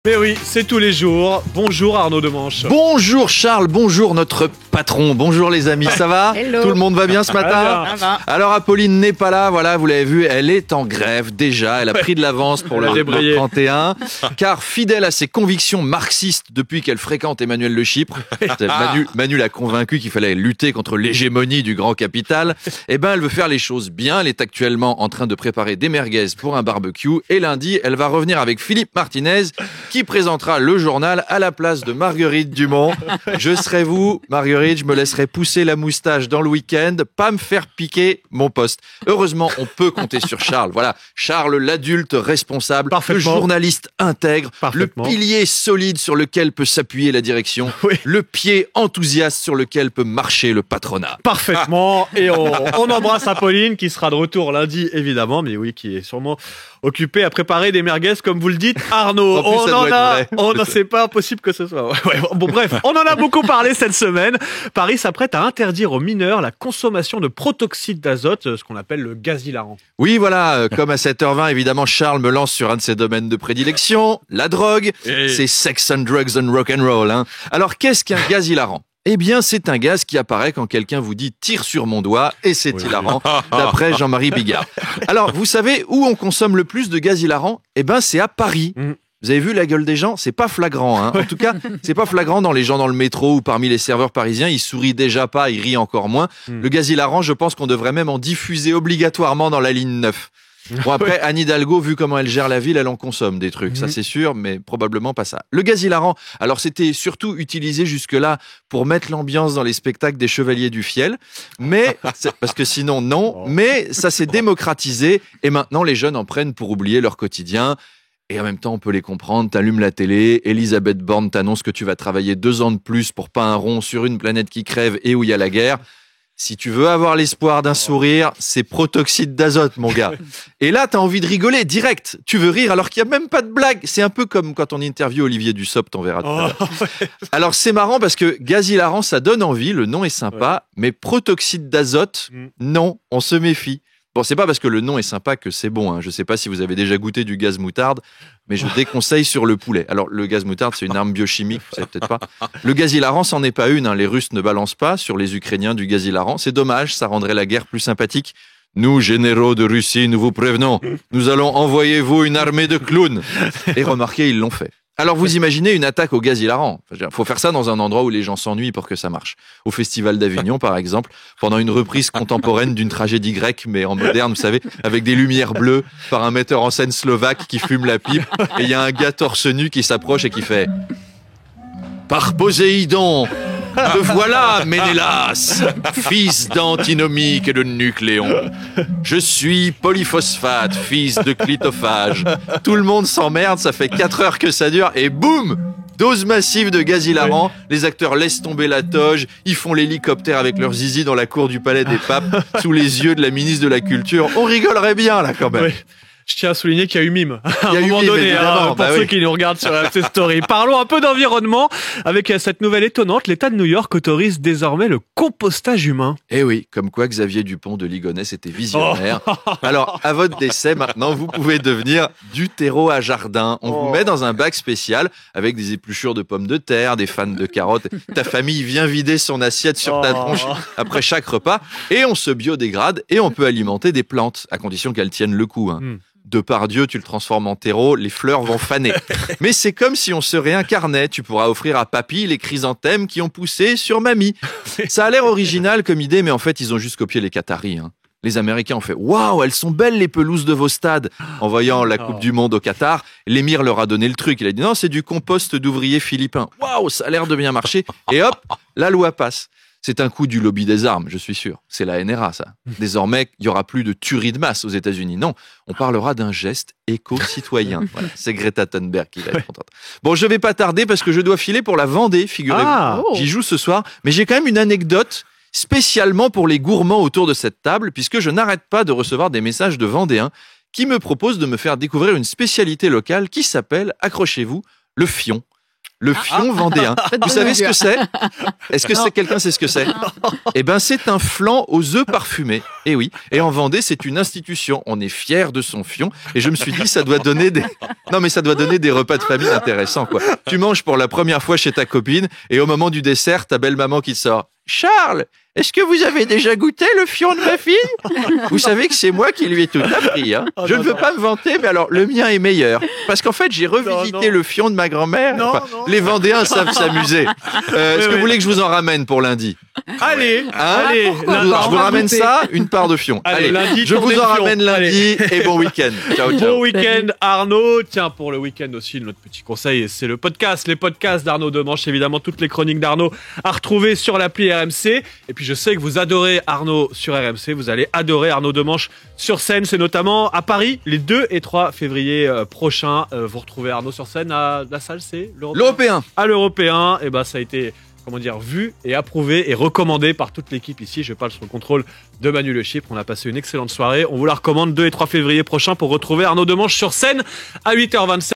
Mais oui, c'est tous les jours. Bonjour Arnaud Demanche. Bonjour Charles, bonjour notre patron, bonjour les amis, ça va? Hello. Tout le monde va bien ce matin? Ça va. Alors Apolline n'est pas là, voilà, vous l'avez vu, elle est en grève déjà, elle a pris de l'avance pour Elle a le débrayé. 31, car fidèle à ses convictions marxistes depuis qu'elle fréquente Emmanuel Le Chypre, Manu l'a convaincu qu'il fallait lutter contre l'hégémonie du grand capital, et ben elle veut faire les choses bien, elle est actuellement en train de préparer des merguez pour un barbecue, et lundi elle va revenir avec Philippe Martinez, qui présentera le journal à la place de Marguerite Dumont. Je serai vous, Marguerite, je me laisserai pousser la moustache dans le week-end, pas me faire piquer mon poste. Heureusement, on peut compter sur Charles. Voilà, Charles, l'adulte responsable, le Parfaitement. journaliste intègre, le Parfaitement. pilier solide sur lequel peut s'appuyer la direction, Oui. le pied enthousiaste sur lequel peut marcher le patronat. Parfaitement. Et on embrasse Apolline qui sera de retour lundi, évidemment, mais oui, qui est sûrement occupée à préparer des merguez, comme vous le dites, Arnaud. En plus, ça doit être vrai. C'est pas impossible que ce soit. Ouais, bon, bref, on en a beaucoup parlé cette semaine. Paris s'apprête à interdire aux mineurs la consommation de protoxyde d'azote, ce qu'on appelle le gaz hilarant. Oui, voilà, comme à 7h20, évidemment, Charles me lance sur un de ses domaines de prédilection, la drogue. C'est sex and drugs and rock and roll. Hein. Alors, qu'est-ce qu'un gaz hilarant ? Eh bien, c'est un gaz qui apparaît quand quelqu'un vous dit « tire sur mon doigt » et c'est hilarant, d'après Jean-Marie Bigard. Alors, vous savez où on consomme le plus de gaz hilarant ? Eh ben, c'est à Paris. Vous avez vu la gueule des gens ? C'est pas flagrant. Hein. En tout cas, c'est pas flagrant dans les gens dans le métro ou parmi les serveurs parisiens. Ils sourient déjà pas, ils rient encore moins. Le gaz hilarant, je pense qu'on devrait même en diffuser obligatoirement dans la ligne 9. Bon, après, Anne Hidalgo, vu comment elle gère la ville, elle en consomme des trucs, ça c'est sûr, mais probablement pas ça. Le gaz hilarant, alors c'était surtout utilisé jusque-là pour mettre l'ambiance dans les spectacles des Chevaliers du Fiel, mais, parce que sinon non, mais ça s'est démocratisé et maintenant les jeunes en prennent pour oublier leur quotidien. Et en même temps, on peut les comprendre. T'allumes la télé, Elisabeth Borne t'annonce que tu vas travailler 2 ans de plus pour pas un rond sur une planète qui crève et où il y a la guerre. Si tu veux avoir l'espoir d'un sourire, c'est protoxyde d'azote, mon gars. Et là, t'as envie de rigoler, direct. Tu veux rire alors qu'il n'y a même pas de blague. C'est un peu comme quand on interviewe Olivier Dussopt, t'en verras tout à l'heure. Alors, c'est marrant parce que gaz hilarant, ça donne envie, le nom est sympa, mais protoxyde d'azote, non, on se méfie. Bon, c'est pas parce que le nom est sympa que c'est bon. Hein. Je sais pas si vous avez déjà goûté du gaz moutarde, mais je déconseille sur le poulet. Alors, le gaz moutarde, c'est une arme biochimique, vous savez peut-être pas. Le gaz hilarant, c'en est pas une. Hein. Les Russes ne balancent pas sur les Ukrainiens du gaz hilarant. C'est dommage, ça rendrait la guerre plus sympathique. Nous, généraux de Russie, nous vous prévenons. Nous allons envoyer vous une armée de clowns. Et remarquez, ils l'ont fait. Alors vous imaginez une attaque au gaz hilarant. Il faut faire ça dans un endroit où les gens s'ennuient pour que ça marche. Au Festival d'Avignon, par exemple, pendant une reprise contemporaine d'une tragédie grecque, mais en moderne, vous savez, avec des lumières bleues, par un metteur en scène slovaque qui fume la pipe, et il y a un gars torse nu qui s'approche et qui fait « Par Poséidon, te voilà, Ménélas, fils d'antinomique et de nucléon. Je suis polyphosphate, fils de clitophage. » Tout le monde s'emmerde, ça fait 4 heures que ça dure, et boum, dose massive de gaz hilarant. Les acteurs laissent tomber la toge, ils font l'hélicoptère avec leur zizi dans la cour du Palais des Papes, sous les yeux de la ministre de la Culture. On rigolerait bien, là, quand même. Oui. Je tiens à souligner qu'il y a eu mime à Il y un a eu moment mime, donné, évidemment, pour bah ceux oui. qui nous regardent sur RMC Story. Parlons un peu d'environnement. Avec cette nouvelle étonnante, l'État de New York autorise désormais le compostage humain. Eh oui, comme quoi Xavier Dupont de Ligonnès était visionnaire. Alors, à votre décès, maintenant, vous pouvez devenir du terreau à jardin. On vous met dans un bac spécial avec des épluchures de pommes de terre, des fans de carottes. Ta famille vient vider son assiette sur ta tronche après chaque repas et on se biodégrade et on peut alimenter des plantes, à condition qu'elles tiennent le coup. Hein. De par Dieu, tu le transformes en terreau, les fleurs vont faner. Mais c'est comme si on se réincarnait. Tu pourras offrir à papy les chrysanthèmes qui ont poussé sur mamie. Ça a l'air original comme idée, mais en fait, ils ont juste copié les Qataris. Hein. Les Américains ont fait « Waouh, elles sont belles les pelouses de vos stades !» En voyant la Coupe du Monde au Qatar, l'émir leur a donné le truc. Il a dit « Non, c'est du compost d'ouvriers philippins. Waouh, ça a l'air de bien marcher. » Et hop, la loi passe. C'est un coup du lobby des armes, je suis sûr. C'est la NRA, ça. Désormais, il n'y aura plus de tuerie de masse aux États-Unis. Non, on parlera d'un geste éco-citoyen. Voilà, c'est Greta Thunberg qui va être contente. Bon, je vais pas tarder parce que je dois filer pour la Vendée, figurez-vous. J'y joue ce soir, mais j'ai quand même une anecdote spécialement pour les gourmands autour de cette table, puisque je n'arrête pas de recevoir des messages de Vendéens qui me proposent de me faire découvrir une spécialité locale qui s'appelle, accrochez-vous, le fion. Le fion vendéen. Vous savez ce que c'est? Est-ce que quelqu'un sait ce que c'est? Eh ben, c'est un flan aux œufs parfumés. Et oui. Et en Vendée, c'est une institution. On est fiers de son fion. Et je me suis dit, ça doit donner des repas de famille intéressants, quoi. Tu manges pour la première fois chez ta copine et au moment du dessert, ta belle maman qui te sort: Charles, est-ce que vous avez déjà goûté le fion de ma fille? Vous savez que c'est moi qui lui ai tout appris. Hein. Je ne veux pas me vanter, mais alors le mien est meilleur. Parce qu'en fait, j'ai revisité le fion de ma grand-mère. Enfin, les Vendéens savent s'amuser. Est-ce que vous voulez que je vous en ramène pour lundi? Allez, hein? allez. Je vous ramène ça, une part de fion. Allez, lundi, je vous en ramène lundi et bon week-end. Ciao, ciao. Bon week-end, Arnaud. Tiens, pour le week-end aussi, notre petit conseil, c'est le podcast. Les podcasts d'Arnaud Demanche, évidemment, toutes les chroniques d'Arnaud à retrouver sur l'appli RMC. Et puis, je sais que vous adorez Arnaud sur RMC. Vous allez adorer Arnaud Demanche sur scène. C'est notamment à Paris, les 2 et 3 février prochains. Vous retrouvez Arnaud sur scène à la salle, c'est l'Européen. À l'Européen. Et ben, ça a été, vu et approuvé et recommandé par toute l'équipe ici. Je parle sous le contrôle de Manu Le Chypre. On a passé une excellente soirée. On vous la recommande 2 et 3 février prochains pour retrouver Arnaud Demanche sur scène à 8h27.